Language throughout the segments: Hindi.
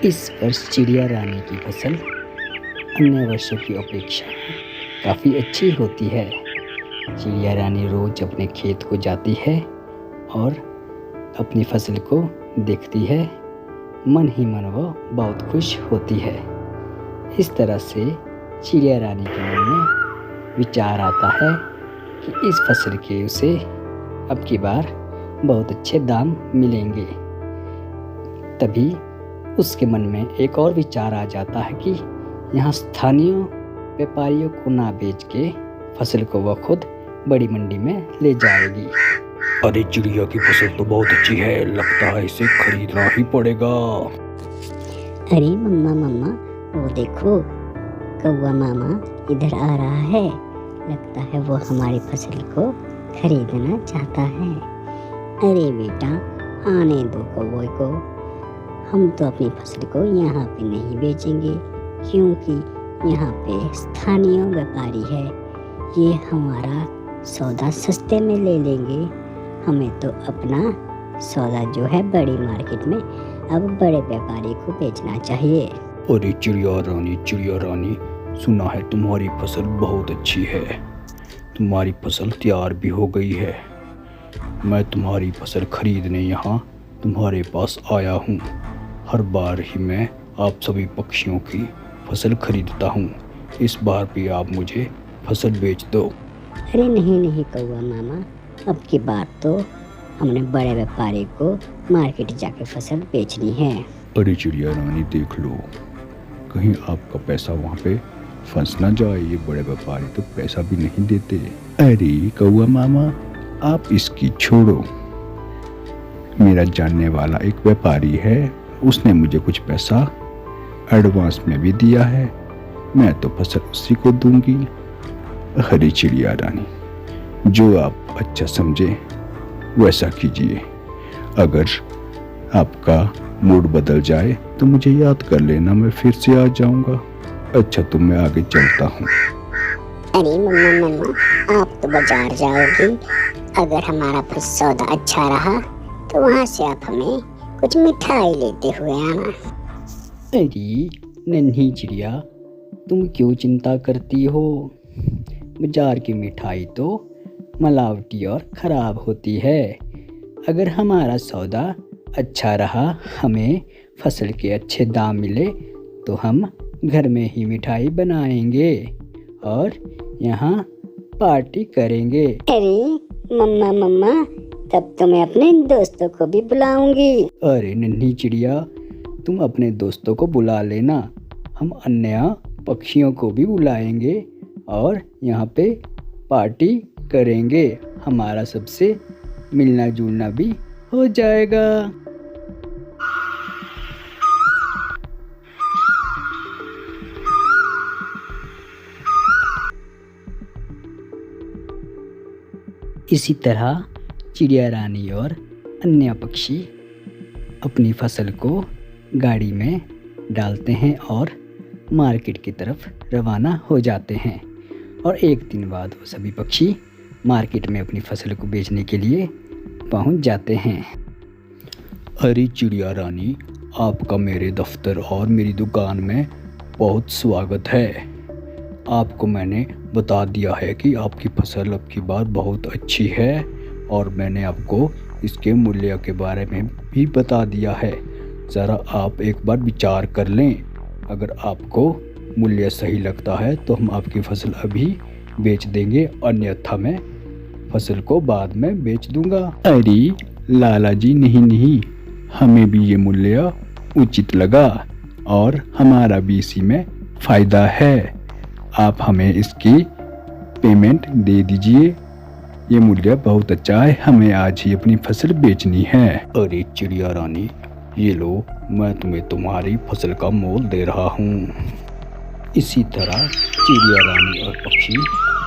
इस वर्ष चिड़िया रानी की फसल अन्य वर्षों की अपेक्षा काफ़ी अच्छी होती है। चिड़िया रानी रोज अपने खेत को जाती है और अपनी फसल को देखती है। मन ही मन वो बहुत खुश होती है। इस तरह से चिड़िया रानी के मन में विचार आता है कि इस फसल के उसे अब की बार बहुत अच्छे दाम मिलेंगे। तभी उसके मन में एक और विचार आ जाता है कि यहाँ स्थानीय व्यापारियों को ना बेच के फसल को वह खुद बड़ी मंडी में ले जाएगी। अरे चिड़िया की फसल तो बहुत अच्छी है, लगता है इसे खरीदना ही पड़ेगा। अरे मम्मा वो देखो, कौवा मामा इधर आ रहा है। लगता है वो हमारी फसल को खरीदना चाहता है। अरे बेटा, आने दो कौवे को। हम तो अपनी फसल को यहाँ पे नहीं बेचेंगे, क्योंकि यहाँ पे स्थानीय व्यापारी है। ये हमारा सौदा सस्ते में ले लेंगे। हमें तो अपना सौदा जो है बड़ी मार्केट में अब बड़े व्यापारी को बेचना चाहिए। अरे चिड़िया रानी, सुना है तुम्हारी फसल बहुत अच्छी है। तुम्हारी फसल तैयार भी हो गई है। मैं तुम्हारी फसल खरीदने यहाँ तुम्हारे पास आया हूँ। हर बार ही मैं आप सभी पक्षियों की फसल खरीदता हूँ। इस बार भी आप मुझे फसल बेच दो। अरे नहीं कौवा मामा, अब की बात तो हमने बड़े व्यापारी को मार्केट जाके फसल बेचनी है। अरे चिड़िया रानी, देख लो कहीं आपका पैसा वहाँ पे फंस ना जाए। ये बड़े व्यापारी तो पैसा भी नहीं देते। अरे कौवा मामा, आप इसकी छोड़ो। मेरा जानने वाला एक व्यापारी है, उसने मुझे कुछ पैसा एडवांस में भी दिया है। मैं तो फसल उसी को दूंगी। अरे चिड़िया रानी, जो आप अच्छा समझे वैसा कीजिए। अगर आपका मूड बदल जाए तो मुझे याद कर लेना, मैं फिर से आ जाऊंगा। अच्छा, तो मैं आगे चलता हूँ। अरे मम्मा, आप तो बाजार जाओगी। अगर हमारा सौदा अच्छा रहा तो वहाँ से आप हमें कुछ मिठाई लेते हुए आना। अरे नन्ही चिड़िया, तुम क्यों चिंता करती हो? बाजार की मिठाई तो मिलावटी और ख़राब होती है। अगर हमारा सौदा अच्छा रहा, हमें फसल के अच्छे दाम मिले, तो हम घर में ही मिठाई बनाएंगे और यहाँ पार्टी करेंगे। अरे मम्मा, तब तो मैं अपने दोस्तों को भी बुलाऊंगी। अरे नन्ही चिड़िया, तुम अपने दोस्तों को बुला लेना। हम अन्य पक्षियों को भी बुलाएंगे और यहाँ पे पार्टी करेंगे। हमारा सबसे मिलना जुलना भी हो जाएगा। इसी तरह चिड़िया रानी और अन्य पक्षी अपनी फसल को गाड़ी में डालते हैं और मार्केट की तरफ रवाना हो जाते हैं। और एक दिन बाद वो सभी पक्षी मार्केट में अपनी फसल को बेचने के लिए पहुंच जाते हैं। अरे चिड़िया रानी, आपका मेरे दफ्तर और मेरी दुकान में बहुत स्वागत है। आपको मैंने बता दिया है कि आपकी फसल अब की बार बहुत अच्छी है, और मैंने आपको इसके मूल्य के बारे में भी बता दिया है। ज़रा आप एक बार विचार कर लें। अगर आपको मूल्य सही लगता है तो हम आपकी फसल अभी बेच देंगे, अन्यथा मैं फसल को बाद में बेच दूंगा। अरे लाला जी, नहीं, हमें भी ये मूल्य उचित लगा और हमारा भी इसी में फ़ायदा है। आप हमें इसकी पेमेंट दे दीजिए। ये मूल्य बहुत अच्छा है, हमें आज ही अपनी फसल बेचनी है। अरे चिड़िया रानी, ये लो, मैं तुम्हें तुम्हारी फसल का मोल दे रहा हूँ। इसी तरह चिड़िया रानी और पक्षी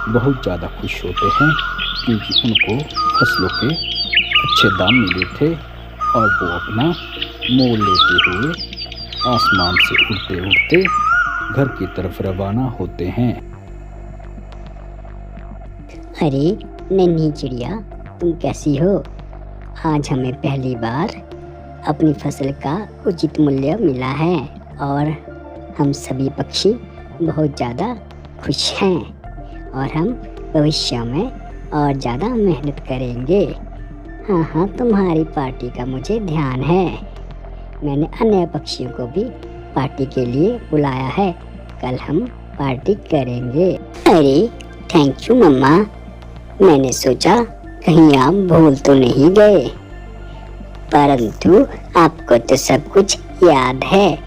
बहुत ज़्यादा खुश होते हैं, क्योंकि उनको फसलों के अच्छे दाम मिले थे और वो अपना मोल लेते हुए आसमान से उड़ते उड़ते घर की तरफ रवाना होते हैं। अरे नन्ही चिड़िया, तुम कैसी हो? आज हमें पहली बार अपनी फसल का उचित मूल्य मिला है और हम सभी पक्षी बहुत ज़्यादा खुश हैं और हम भविष्य में और ज़्यादा मेहनत करेंगे। हाँ हाँ, तुम्हारी पार्टी का मुझे ध्यान है। मैंने अन्य पक्षियों को भी पार्टी के लिए बुलाया है। कल हम पार्टी करेंगे। अरे थैंक यू मम्मा। मैंने सोचा कहीं आप भूल तो नहीं गए, परंतु आपको तो सब कुछ याद है।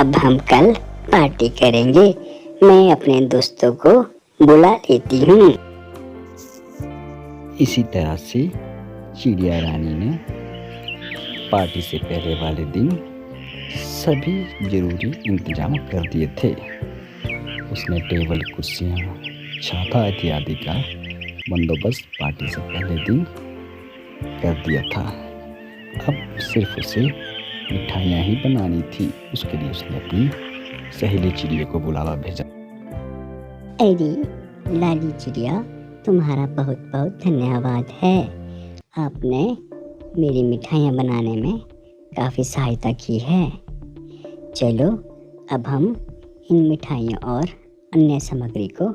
अब हम कल पार्टी करेंगे। मैं अपने दोस्तों को बुला लेती हूँ। इसी तरह से चिड़िया रानी ने पार्टी से पहले वाले दिन सभी जरूरी इंतजाम कर दिए थे। उसने टेबल, कुर्सियाँ, छाता इत्यादि का बंदोबस्त पार्टी से पहले दिन कर दिया था। अब सिर्फ उसे मिठाइयाँ ही बनानी थी। उसके लिए उसने अपनी सहेली चिड़िया को बुलावा भेजा। अरे लाली चिड़िया, तुम्हारा बहुत बहुत धन्यवाद है। आपने मेरी मिठाइयाँ बनाने में काफ़ी सहायता की है। चलो अब हम इन मिठाइयों और अन्य सामग्री को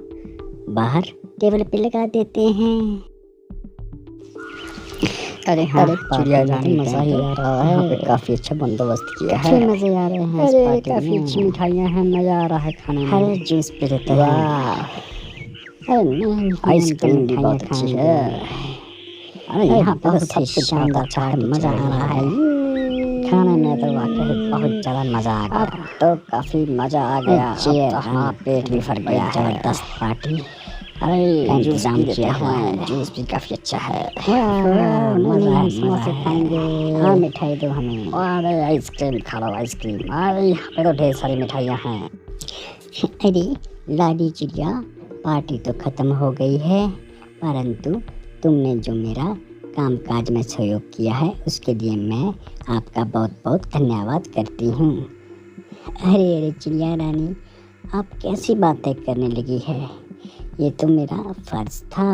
बाहर टेबल पे लगा देते हैं। अरे हाँ, चिड़िया रानी मज़ा ही आ रहा है। यहाँ पे काफ़ी अच्छा बंदोबस्त किया है। काफी मज़े आ रहे हैं इस अरे पार्टी काफ़ी में। अच्छी मिठाइयाँ हैं, मज़ा आ रहा है खाने में। अरे जूस पी लेते हैं। वाह, अरे नहीं, आइसक्रीम भी बहुत अच्छी है। अरे यहाँ बहुत सब कुछ शानदार, अच्छा है, मज़ा आ रहा है। खाने में तो वाकई बहुत ज़्यादा मज़ा आ गया। अब तो काफ़ी मज़ा आ गया। अब तो हमारा पेट भी भर गया है। जबरदस्त पार्टी अरे जूस इंतजाम भी किया किया हुआ है। है, जूस भी काफ़ी अच्छा है। समोसे खाएंगे। हाँ, मिठाई दो हमें। अरे आइसक्रीम खा लो, आइसक्रीम। अरे यहाँ पे तो ढेर सारी मिठाइयाँ हैं। अरे लाडी चिड़िया, पार्टी तो ख़त्म हो गई है, परंतु तुमने जो मेरा कामकाज में सहयोग किया है उसके लिए मैं आपका बहुत बहुत धन्यवाद करती हूँ। अरे अरे चिड़िया रानी, आप कैसी बातें करने लगी है? ये तो मेरा फ़र्ज़ था।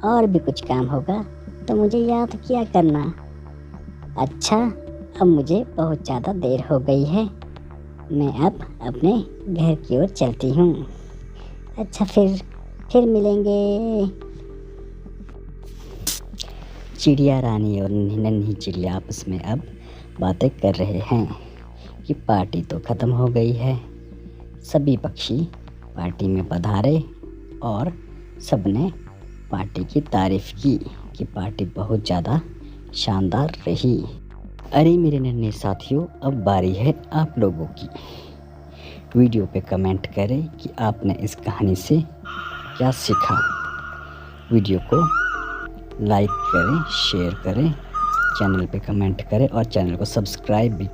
और भी कुछ काम होगा तो मुझे याद किया करना। अच्छा, अब मुझे बहुत ज़्यादा देर हो गई है। मैं अब अपने घर की ओर चलती हूँ। अच्छा, फिर मिलेंगे। चिड़िया रानी और नन्ही चिड़िया आपस में अब बातें कर रहे हैं कि पार्टी तो ख़त्म हो गई है। सभी पक्षी पार्टी में पधारे और सबने पार्टी की तारीफ़ की कि पार्टी बहुत ज़्यादा शानदार रही। अरे मेरे नन्हे साथियों, अब बारी है आप लोगों की। वीडियो पे कमेंट करें कि आपने इस कहानी से क्या सीखा। वीडियो को लाइक करें, शेयर करें, चैनल पे कमेंट करें और चैनल को सब्सक्राइब भी